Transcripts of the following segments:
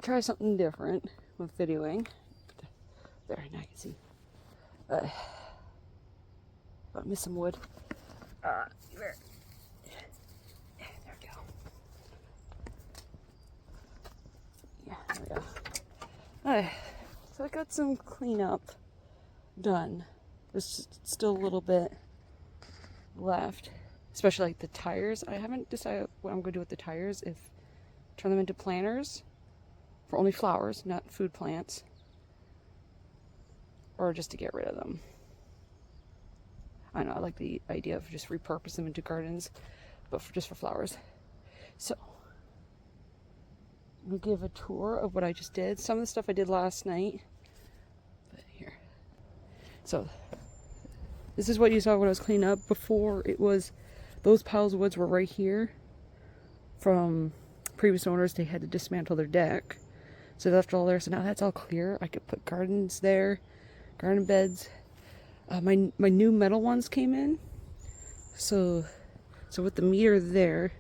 try something different with videoing. There, now you can see. I miss some wood. There. There we go. Yeah, there we go. Alright, so I got some cleanup done. There's still a little bit left, especially like the tires. I haven't decided what I'm going to do with the tires, if turn them into planters for only flowers, not food plants, or just to get rid of them. I don't know, I like the idea of just repurpose them into gardens, but just for flowers. So, I'm going to give a tour of what I just did. Some of the stuff I did last night. But here. So, this is what you saw when I was cleaning up. Before, it was, those piles of woods were right here. From previous owners, they had to dismantle their deck. So they left it all there. So now that's all clear. I could put gardens there, garden beds. My new metal ones came in. So with the meter there,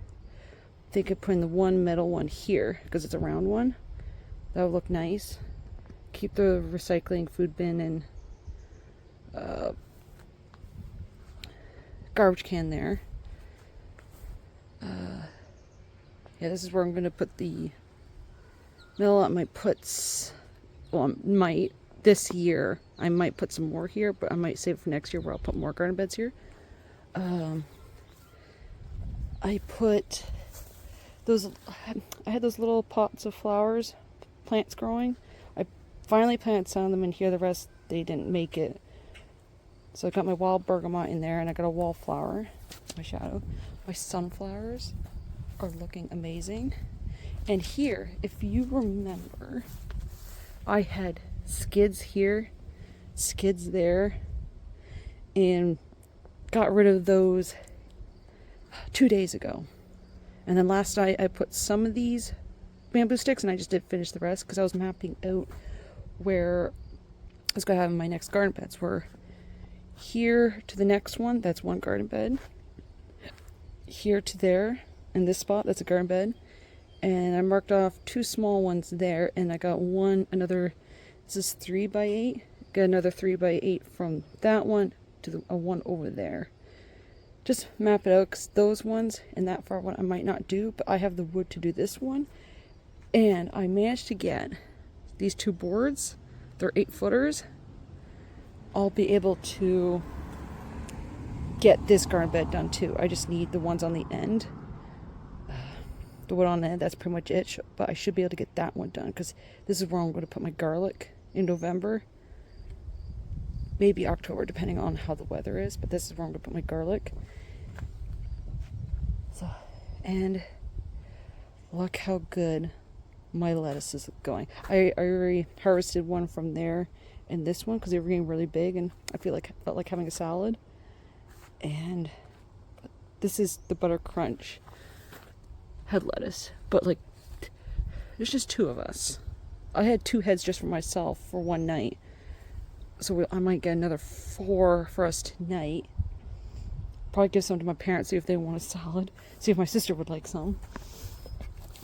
they could put in the one metal one here, because it's a round one. That would look nice. Keep the recycling food bin and garbage can there. Yeah, this is where I'm going to put the metal. I might put, well, this year, I might put some more here, but I might save it for next year where I'll put more garden beds here. I put those, I had those little pots of flowers, plants growing. I finally planted some of them in here, the rest, they didn't make it. So I got my wild bergamot in there, and I got a wallflower, my shadow. My sunflowers are looking amazing. And here, if you remember, I had skids here, skids there, and got rid of those 2 days ago. And then last night I put some of these bamboo sticks, and I just did finish the rest because I was mapping out where I was going to have my next garden beds. Were here to the next one, that's one garden bed. Here to there, in this spot, that's a garden bed. And I marked off 2 small ones there, and I got another, this is 3x8, got another 3x8 from that one to the one over there. Just map it out, because those ones and that far one I might not do, but I have the wood to do this one. And I managed to get these 2 boards, they're 8-footers. I'll be able to get this garden bed done too. I just need the ones on the end. The wood on the end, that's pretty much it, but I should be able to get that one done, because this is where I'm going to put my garlic in November, maybe October, depending on how the weather is, but this is where I'm going to put my garlic. So, and look how good my lettuce is going. I already harvested one from there and this one, because they were getting really big, and I felt like having a salad. And this is the Butter Crunch head lettuce, but like, there's just 2 of us. I had 2 heads just for myself for one night, so I might get another 4 for us tonight. Probably give some to my parents, see if they want a salad, see if my sister would like some.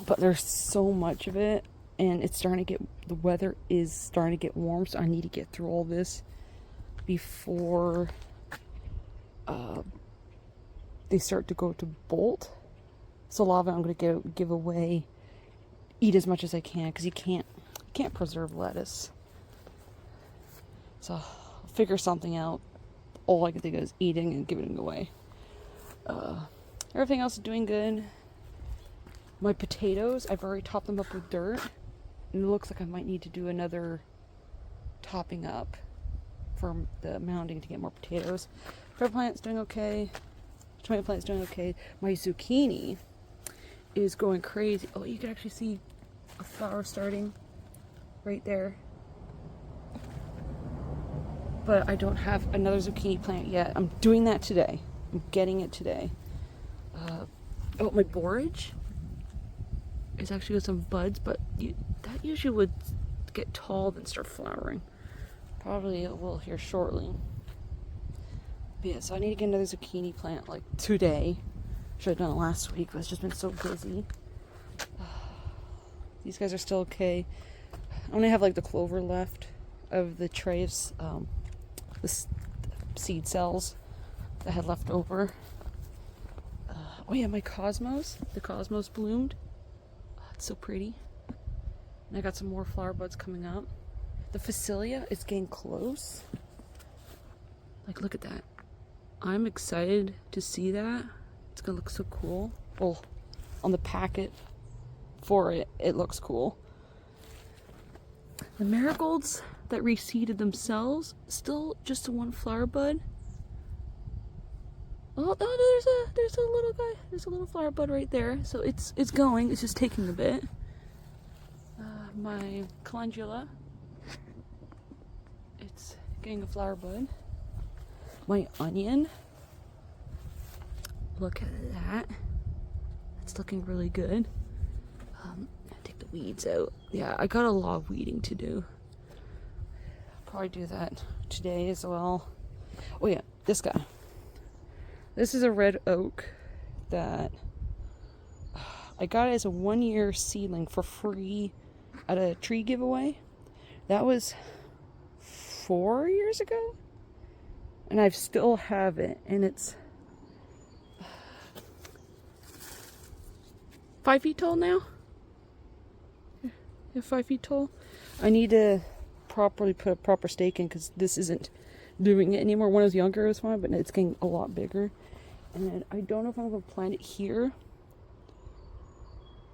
But there's so much of it, and it's starting to get, the weather is starting to get warm, so I need to get through all this before they start to go to bolt. So a lot of it I'm going to give away, eat as much as I can, because you can't preserve lettuce. So I'll figure something out. All I can think of is eating and giving it away. Everything else is doing good. My potatoes, I've already topped them up with dirt, and it looks like I might need to do another topping up for the mounding to get more potatoes. Pepper plant's doing okay. Tomato plant's doing okay. My zucchini is going crazy. Oh, you can actually see a flower starting right there. But I don't have another zucchini plant yet. I'm doing that today. I'm getting it today. Oh, my borage is actually got some buds, but that usually would get tall and start flowering. Probably it will here shortly. But yeah, so I need to get another zucchini plant like today. Should have done it last week, but it's just been so busy. These guys are still okay. I only have like the clover left of the trays, the seed cells that I had left over. Oh yeah, my cosmos. The cosmos bloomed. Oh, it's so pretty. And I got some more flower buds coming up. The Phacelia is getting close. Like, look at that. I'm excited to see that. It's gonna look so cool. Well, on the packet for it, it looks cool. The marigolds that reseeded themselves, still just a one flower bud. Oh, no, there's a little guy. There's a little flower bud right there. So it's going. It's just taking a bit. My calendula. It's getting a flower bud. My onion. Look at that. It's looking really good. Take the weeds out. Yeah, I got a lot of weeding to do. I'll probably do that today as well. Oh yeah, this guy. This is a red oak that I got as a 1-year seedling for free at a tree giveaway. That was 4 years ago. And I still have it, and it's 5 feet tall now. Yeah, 5 feet tall. I need to properly put a proper stake in because this isn't doing it anymore. When I was younger, it was fine, but it's getting a lot bigger. And I don't know if I'm going to plant it here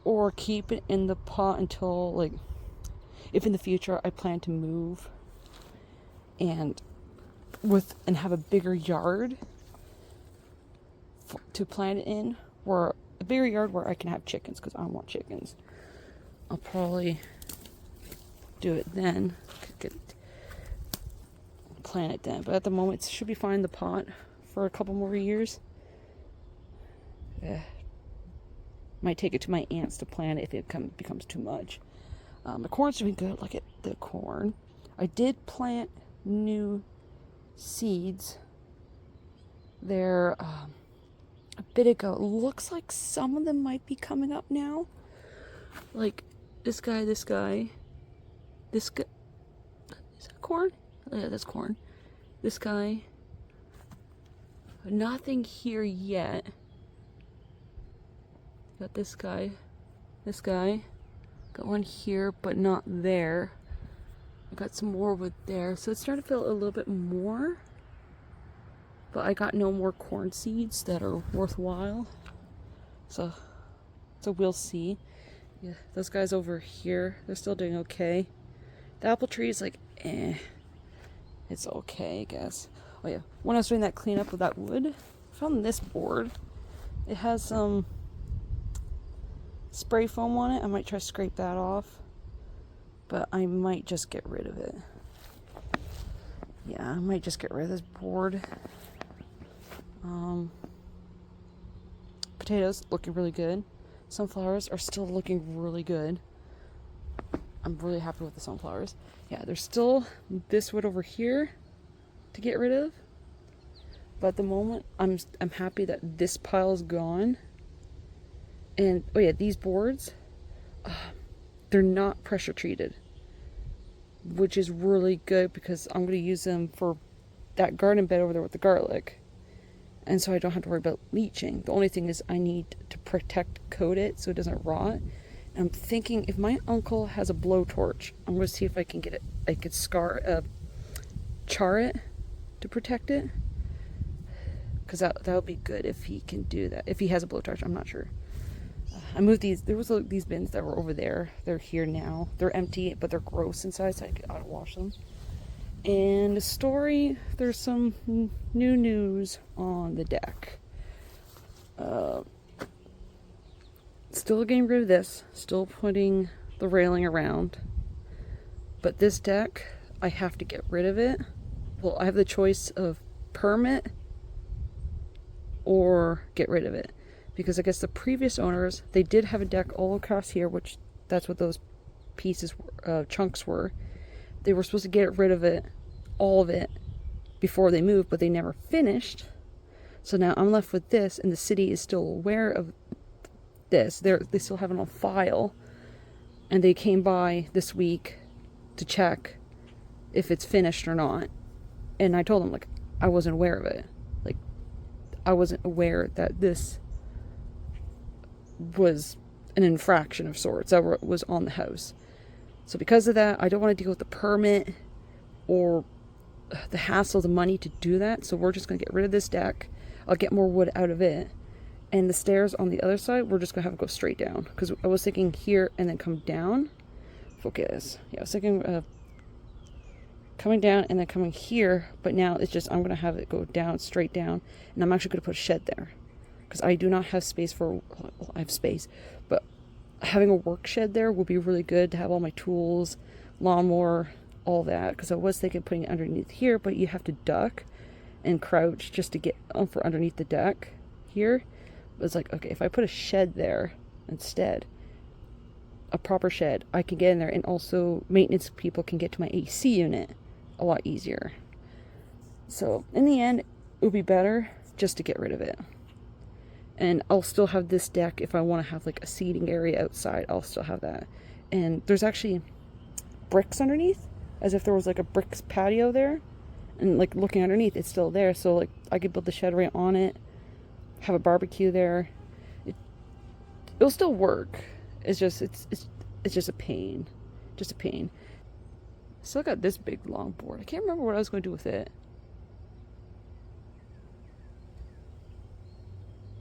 or keep it in the pot until, like, if in the future I plan to move and have a bigger yard to plant it in, or a bigger yard where I can have chickens, because I want chickens. I'll probably do it then, plant it then, but at the moment it should be fine in the pot for a couple more years. Might take it to my aunt's to plant it if it becomes too much. The corn's doing good. Look at the corn. I did plant new seeds there a bit ago. It looks like some of them might be coming up now. Like this guy. Is that corn? Yeah, that's corn. This guy. Nothing here yet. Got this guy. Got one here, but not there. I got some more wood there. So it's starting to feel a little bit more. But I got no more corn seeds that are worthwhile. So we'll see. Yeah, those guys over here, they're still doing okay. The apple tree is like, it's okay, I guess. Oh yeah, when I was doing that cleanup with that wood, I found this board. It has some spray foam on it. I might try to scrape that off, but I might just get rid of it. Yeah, I might just get rid of this board. Potatoes looking really good. Sunflowers are still looking really good. I'm really happy with the sunflowers. Yeah, there's still this wood over here to get rid of, but at the moment I'm happy that this pile is gone. And oh yeah, these boards, they're not pressure treated, which is really good because I'm going to use them for that garden bed over there with the garlic. And so I don't have to worry about leaching. The only thing is I need to coat it so it doesn't rot. And I'm thinking if my uncle has a blowtorch, I'm going to see if I can get it. I could char it to protect it. Because that would be good if he can do that. If he has a blowtorch, I'm not sure. I moved these. There was these bins that were over there. They're here now. They're empty, but they're gross inside, so I gotta wash them. And the story, there's some new news on the deck. Still getting rid of this. Still putting the railing around. But this deck, I have to get rid of it. Well, I have the choice of permit or get rid of it. Because I guess the previous owners, they did have a deck all across here, which that's what those pieces, chunks were. They were supposed to get rid of it, all of it, before they moved, but they never finished. So now I'm left with this, and the city is still aware of this. They still have it on file. and they came by this week to check if it's finished or not. And I told them, like, I wasn't aware of it. Like, I wasn't aware that this was an infraction of sorts that was on the house. So because of that, I don't want to deal with the permit or the hassle, the money to do that. So we're just going to get rid of this deck. I'll get more wood out of it. And the stairs on the other side, we're just going to have it go straight down. Because I was thinking here and then come down. Focus. Yeah, I was thinking coming down and then coming here. But now it's just, I'm going to have it go down, straight down. And I'm actually going to put a shed there. Because I do not have space for, well, I have space. But having a work shed there would be really good to have all my tools, lawnmower, all that. Because I was thinking putting it underneath here. But you have to duck and crouch just to get for underneath the deck here. But it's like, okay, if I put a shed there instead, a proper shed, I can get in there, and also maintenance people can get to my AC unit a lot easier. So in the end, it would be better just to get rid of it. And I'll still have this deck if I want to have like a seating area outside. I'll still have that. And there's actually bricks underneath, as if there was like a bricks patio there. And like looking underneath, it's still there. So like I could build the shed right on it, have a barbecue there. It'll still work. It's just a pain. Just a pain. Still got this big long board. I can't remember what I was going to do with it.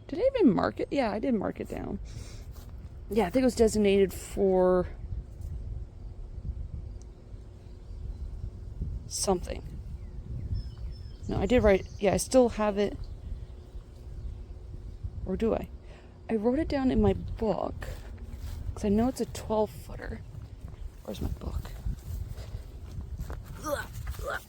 Did I even mark it? Yeah, I did mark it down. Yeah, I think it was designated for something. No, I did write. Yeah, I still have it. Or do I? I wrote it down in my book. Because I know it's a 12-footer. Where's my book? Ugh, ugh.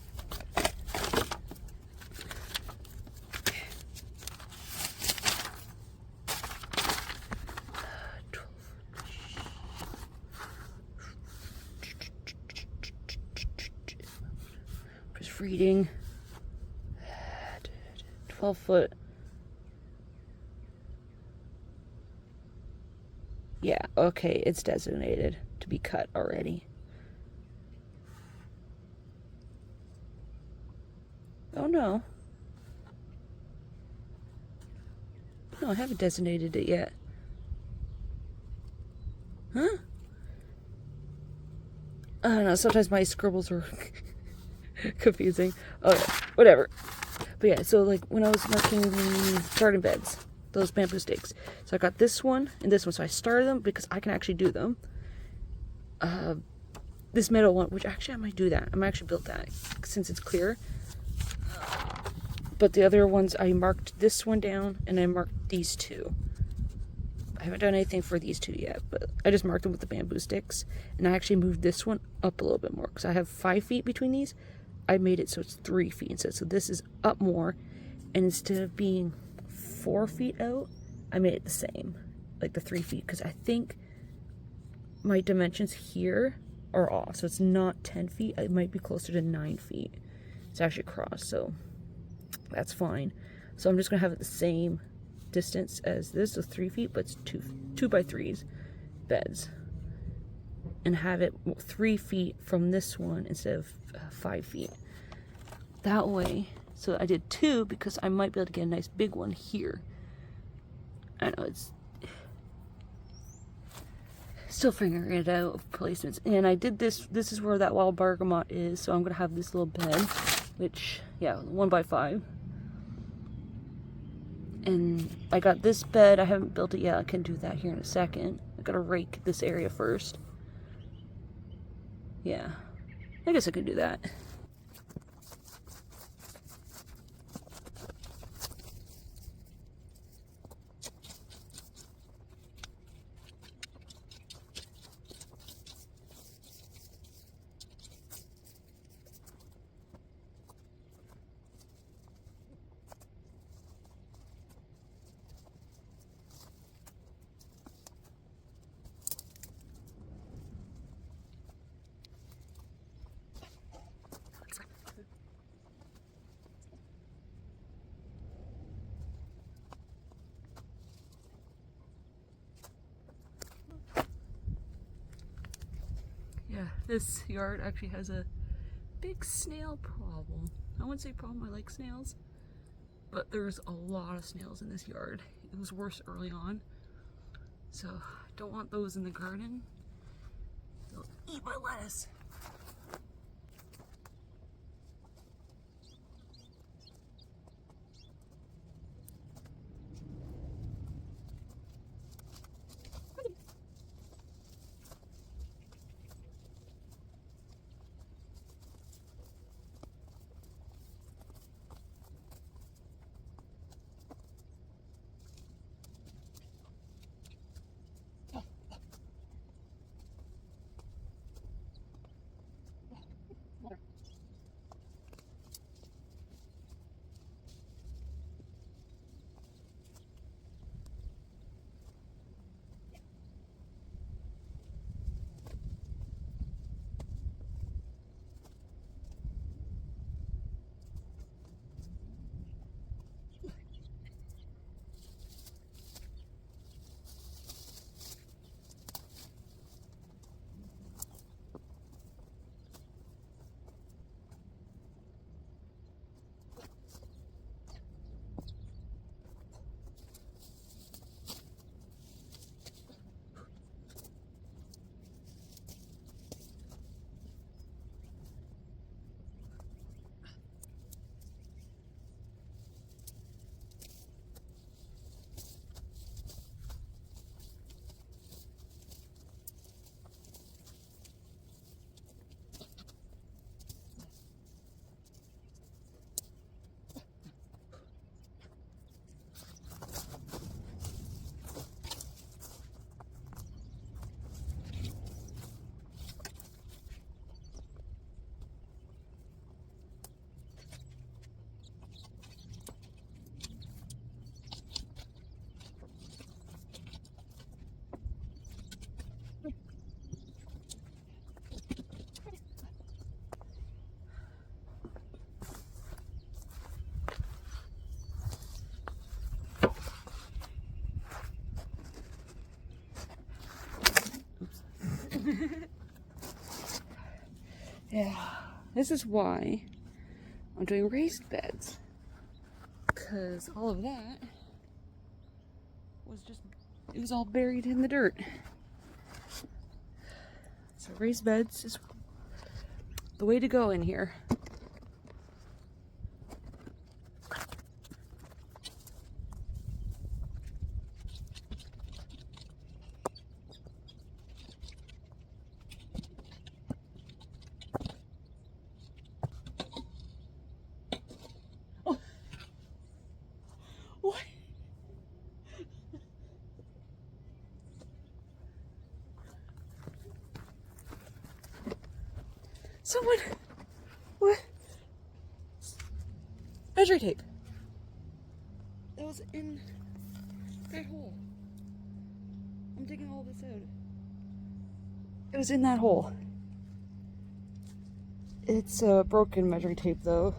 Just reading. 12-foot. Yeah, okay, it's designated to be cut already. Oh no. No, I haven't designated it yet. Huh? I don't know, sometimes my scribbles are confusing. Oh, yeah, whatever. But yeah, so like when I was marking the garden beds, those bamboo stakes. So I got this one and this one. So I started them because I can actually do them. This metal one, which actually I might do that. I might actually build that since it's clear. But the other ones, I marked this one down and I marked these two. I haven't done anything for these two yet, but I just marked them with the bamboo sticks. And I actually moved this one up a little bit more because I have 5 feet between these. I made it so it's 3 feet instead. So this is up more. And instead of being 4 feet out, I made it the same, like the 3 feet, because I think my dimensions here are off. So it's not 10 feet. It might be closer to 9 feet. It's actually crossed, so that's fine. So I'm just going to have it the same distance as this, so 3 feet, but it's 2 by 3s beds. And have it 3 feet from this one instead of 5 feet. That way, so I did 2 because I might be able to get a nice big one here. I know it's still figuring it out of placements. And I did this. This is where that wild bergamot is. So I'm gonna have this little bed, which, yeah, 1 by 5. And I got this bed. I haven't built it yet. I can do that here in a second. I gotta rake this area first. Yeah, I guess I could do that. this yard actually has a big snail problem. I wouldn't say problem, I like snails, but there's a lot of snails in this yard. It was worse early on, so don't want those in the garden. They'll eat my lettuce. Yeah, this is why I'm doing raised beds, because all of that was just, it was all buried in the dirt. So raised beds is the way to go in here. What? Someone, what? Measure tape. That was in that hole. I'm digging all this out. It was in that hole. It's broken measuring tape though.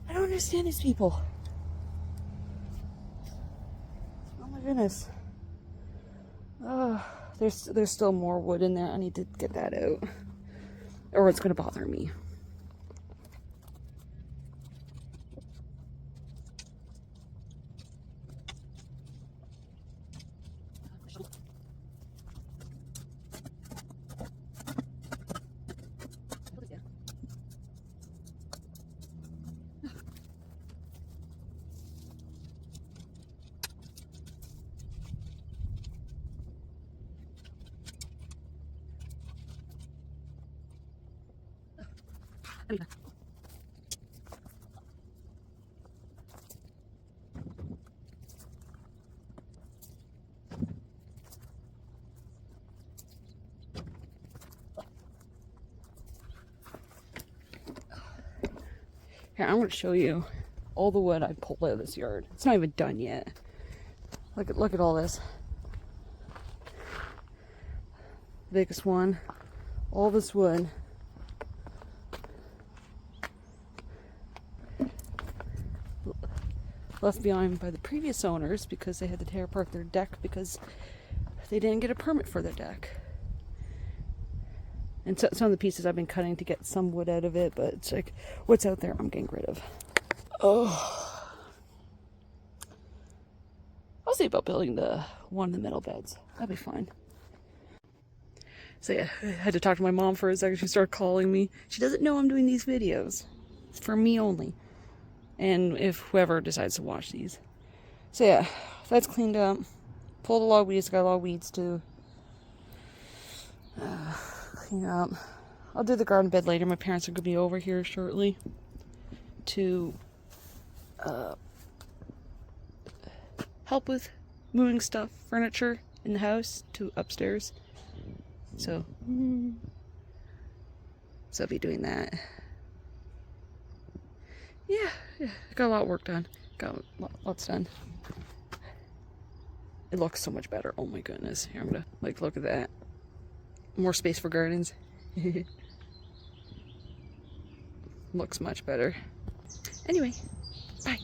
I don't understand these people. Oh my goodness. There's still more wood in there. I need to get that out, or it's gonna bother me. Here, I'm going to show you all the wood I pulled out of this yard. It's not even done yet. Look at all this. Biggest one. All this wood. Left behind by the previous owners because they had to tear apart their deck because they didn't get a permit for the deck. And so, some of the pieces I've been cutting to get some wood out of it, but it's like, what's out there I'm getting rid of. Oh. I'll see about building the one in the middle beds. That'll be fine. So yeah, I had to talk to my mom for a second. She started calling me. She doesn't know I'm doing these videos. It's for me only. And if whoever decides to watch these. So yeah, that's cleaned up. Pulled the log weeds, got log weeds to clean up. I'll do the garden bed later. My parents are going to be over here shortly to help with moving stuff, furniture in the house to upstairs. So I'll be doing that. Yeah, got a lot of work done. Got lots done. It looks so much better. Oh my goodness. Here, I'm gonna look at that. More space for gardens. Looks much better. Anyway, bye.